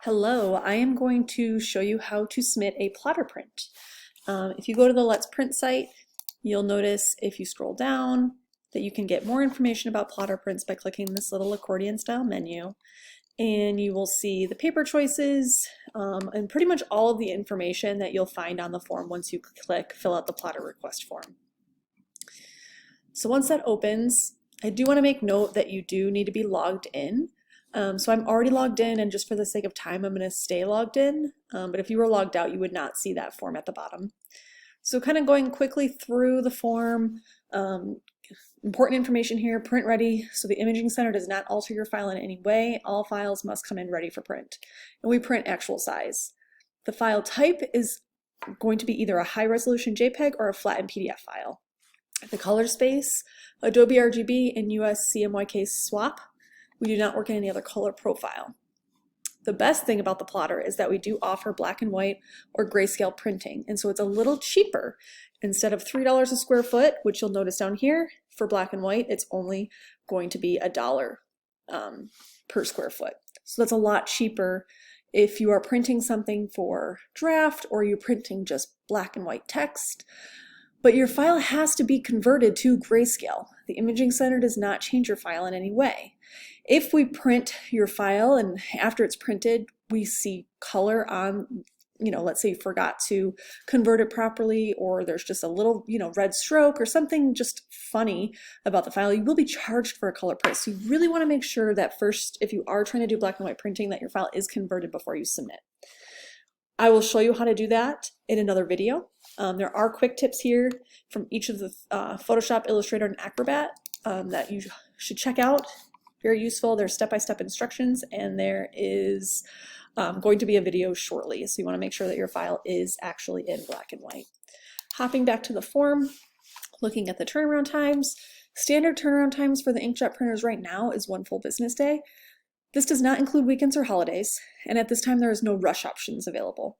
Hello, I am going to show you how to submit a plotter print. If you go to the Let's Print site, you'll notice if you scroll down that you can get more information about plotter prints by clicking this little accordion style menu. And you will see the paper choices and pretty much all of the information that you'll find on the form once you click fill out the plotter request form. So once that opens, I do want to make note that you do need to be logged in. So I'm already logged in, and just for the sake of time, I'm going to stay logged in. But if you were logged out, you would not see that form at the bottom. So kind of going quickly through the form, important information here, print ready. So the Imaging Center does not alter your file in any way. All files must come in ready for print. And we print actual size. The file type is going to be either a high resolution JPEG or a flattened PDF file. The color space, Adobe RGB and US CMYK swap. We do not work in any other color profile. The best thing about the plotter is that we do offer black and white or grayscale printing, and so it's a little cheaper. Instead of $3 a square foot, which you'll notice down here, for black and white, it's only going to be $1 per square foot. So that's a lot cheaper if you are printing something for draft or you're printing just black and white text. But your file has to be converted to grayscale. The Imaging Center does not change your file in any way. If we print your file and after it's printed, we see color on, let's say you forgot to convert it properly, or there's just a little, red stroke or something just funny about the file, you will be charged for a color print. So you really want to make sure that first, if you are trying to do black and white printing, that your file is converted before you submit. I will show you how to do that in another video. There are quick tips here from each of the Photoshop, Illustrator, and Acrobat that you should check out. Very useful. There's step-by-step instructions, and there is going to be a video shortly, so you want to make sure that your file is actually in black and white. Hopping back to the form, looking at the turnaround times. Standard turnaround times for the inkjet printers right now is 1 full business day. This does not include weekends or holidays, and at this time there is no rush options available.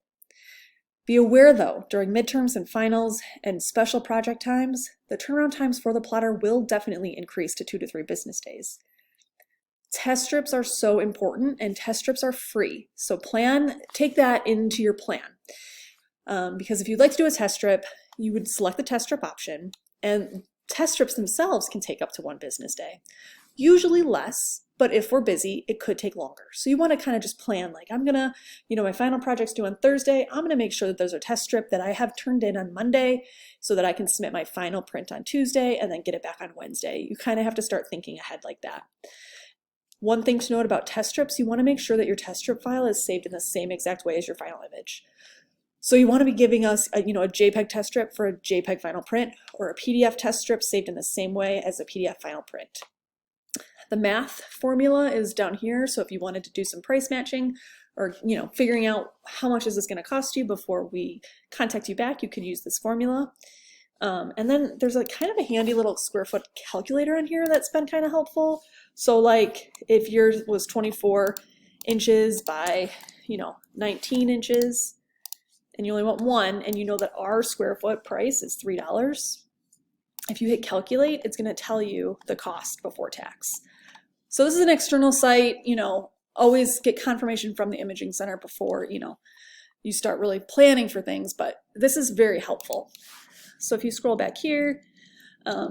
Be aware though, during midterms and finals and special project times, the turnaround times for the plotter will definitely increase to 2 to 3 business days. Test strips are so important, and test strips are free. So take that into your plan. Because if you'd like to do a test strip, you would select the test strip option, and test strips themselves can take up to 1 business day. Usually less, but if we're busy, it could take longer. So you want to kind of just plan, like I'm gonna, my final project's due on Thursday. I'm gonna make sure that there's a test strip that I have turned in on Monday so that I can submit my final print on Tuesday and then get it back on Wednesday. You kind of have to start thinking ahead like that. One thing to note about test strips, you want to make sure that your test strip file is saved in the same exact way as your final image. So you want to be giving us a JPEG test strip for a JPEG final print, or a PDF test strip saved in the same way as a PDF final print. The math formula is down here, so if you wanted to do some price matching or figuring out how much is this going to cost you before we contact you back, you could use this formula. And then there's a kind of a handy little square foot calculator in here that's been kind of helpful. So like if yours was 24 inches by 19 inches and you only want 1, and you know that our square foot price is $3, if you hit calculate, it's going to tell you the cost before tax. So this is an external site. Always get confirmation from the Imaging Center before you start really planning for things, but this is very helpful. So if you scroll back here,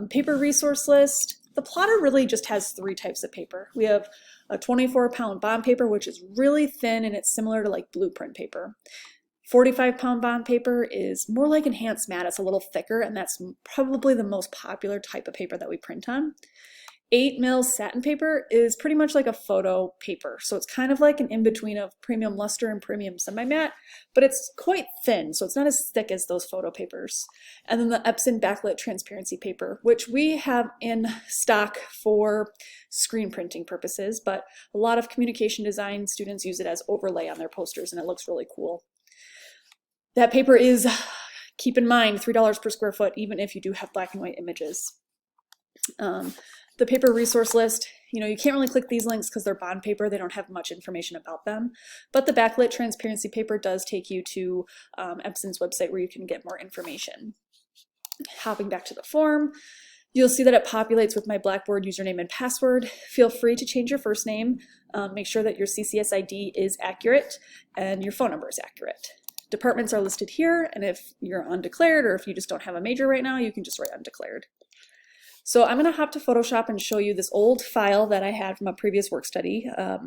paper resource list, the plotter really just has 3 types of paper. We have a 24-pound bond paper, which is really thin and it's similar to like blueprint paper. 45-pound bond paper is more like enhanced matte. It's a little thicker, and that's probably the most popular type of paper that we print on. 8mm satin paper is pretty much like a photo paper. So it's kind of like an in-between of premium luster and premium semi-matte, but it's quite thin, so it's not as thick as those photo papers. And then the Epson backlit transparency paper, which we have in stock for screen printing purposes, but a lot of communication design students use it as overlay on their posters, and it looks really cool. That paper is, keep in mind, $3 per square foot, even if you do have black and white images. The paper resource list, you can't really click these links because they're bond paper. They don't have much information about them. But the backlit transparency paper does take you to Epson's website where you can get more information. Hopping back to the form, You'll see that it populates with my Blackboard username and password. Feel free to change your first name. Make sure that your CCS ID is accurate and your phone number is accurate. Departments are listed here, and if you're undeclared or if you just don't have a major right now, you can just write undeclared. So I'm going to hop to Photoshop and show you this old file that I had from a previous work study, a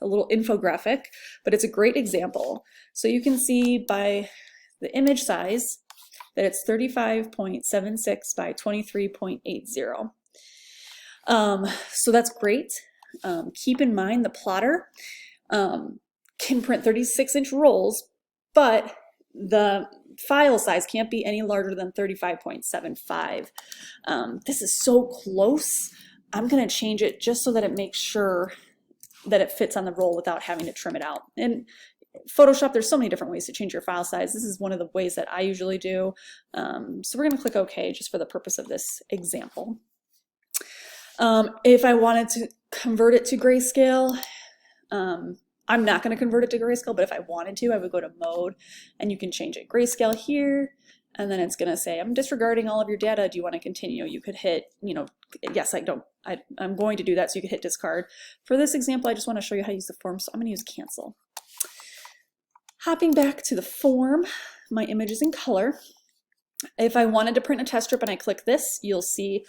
little infographic, but it's a great example. So you can see by the image size that it's 35.76 by 23.80. So that's great. Keep in mind the plotter can print 36-inch rolls, but the file size can't be any larger than 35.75. This is so close. I'm going to change it just so that it makes sure that it fits on the roll without having to trim it out. And Photoshop, there's so many different ways to change your file size. This is one of the ways that I usually do. So we're going to click OK just for the purpose of this example. If I wanted to convert it to grayscale, I'm not going to convert it to grayscale, but if I wanted to, I would go to mode and you can change it grayscale here. And then it's going to say, I'm disregarding all of your data. Do you want to continue? You could hit, yes, I'm going to do that. So you could hit discard. For this example, I just want to show you how to use the form. So I'm going to use cancel. Hopping back to the form, my image is in color. If I wanted to print a test strip and I click this, you'll see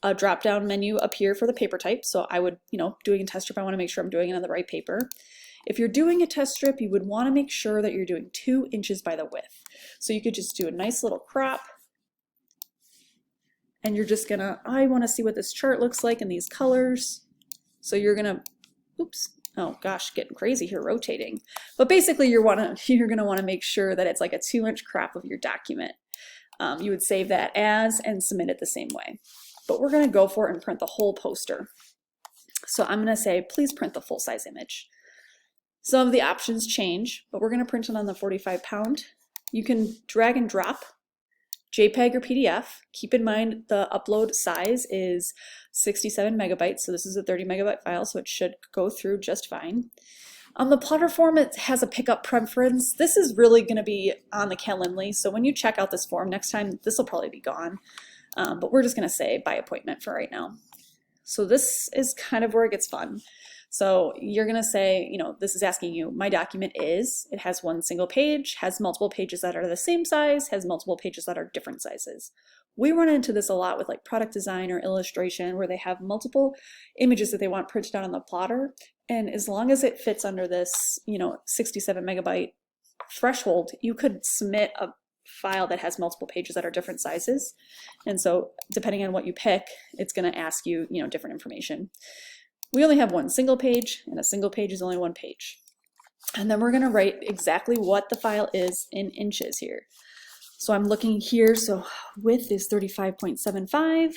a drop-down menu appear for the paper type. So I would, doing a test strip, I want to make sure I'm doing it on the right paper. If you're doing a test strip, you would want to make sure that you're doing 2 inches by the width. So you could just do a nice little crop. And you're just gonna, I want to see what this chart looks like in these colors. So you're gonna, oops. Oh gosh, getting crazy here, rotating. But basically you're gonna want to make sure that it's like a 2-inch crop of your document. You would save that as and submit it the same way. But we're gonna go for it and print the whole poster. So I'm gonna say, please print the full-size image. Some of the options change, but we're gonna print it on the 45-pound. You can drag and drop JPEG or PDF. Keep in mind the upload size is 67 megabytes, so this is a 30 megabyte file, so it should go through just fine. On the plotter form, it has a pickup preference. This is really going to be on the Calendly, so when you check out this form next time, this will probably be gone. But we're just going to say by appointment for right now. So this is kind of where it gets fun. So you're going to say, this is asking you, my document is, it has one single page, has multiple pages that are the same size, has multiple pages that are different sizes. We run into this a lot with like product design or illustration where they have multiple images that they want printed out on the plotter. And as long as it fits under this, 67 megabyte threshold, you could submit a file that has multiple pages that are different sizes. And so depending on what you pick, it's going to ask you, different information. We only have one single page, and a single page is only one page. And then we're going to write exactly what the file is in inches here. So I'm looking here, so width is 35.75,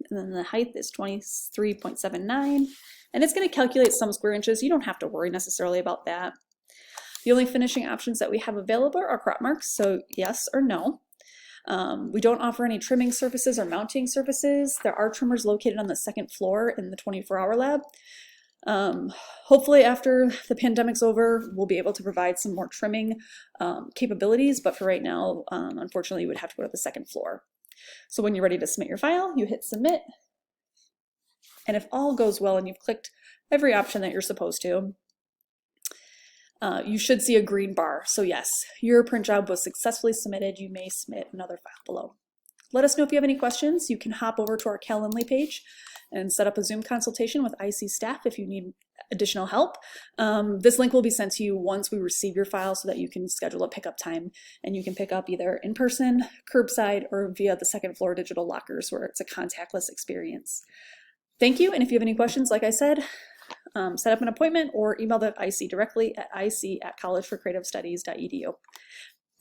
and then the height is 23.79, and it's going to calculate some square inches. You don't have to worry necessarily about that. The only finishing options that we have available are crop marks, so yes or no. We don't offer any trimming surfaces or mounting surfaces. There are trimmers located on the second floor in the 24-hour lab. Hopefully after the pandemic's over, we'll be able to provide some more trimming capabilities, but for right now, unfortunately, you would have to go to the second floor. So when you're ready to submit your file, you hit submit. And if all goes well and you've clicked every option that you're supposed to, you should see a green bar. So yes, your print job was successfully submitted. You may submit another file below. Let us know if you have any questions. You can hop over to our Calendly page and set up a Zoom consultation with IC staff if you need additional help. This link will be sent to you once we receive your file so that you can schedule a pickup time, and you can pick up either in person, curbside, or via the second floor digital lockers where it's a contactless experience. Thank you, and if you have any questions, like I said, set up an appointment or email the IC directly at ic@collegeforcreativestudies.edu.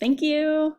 Thank you.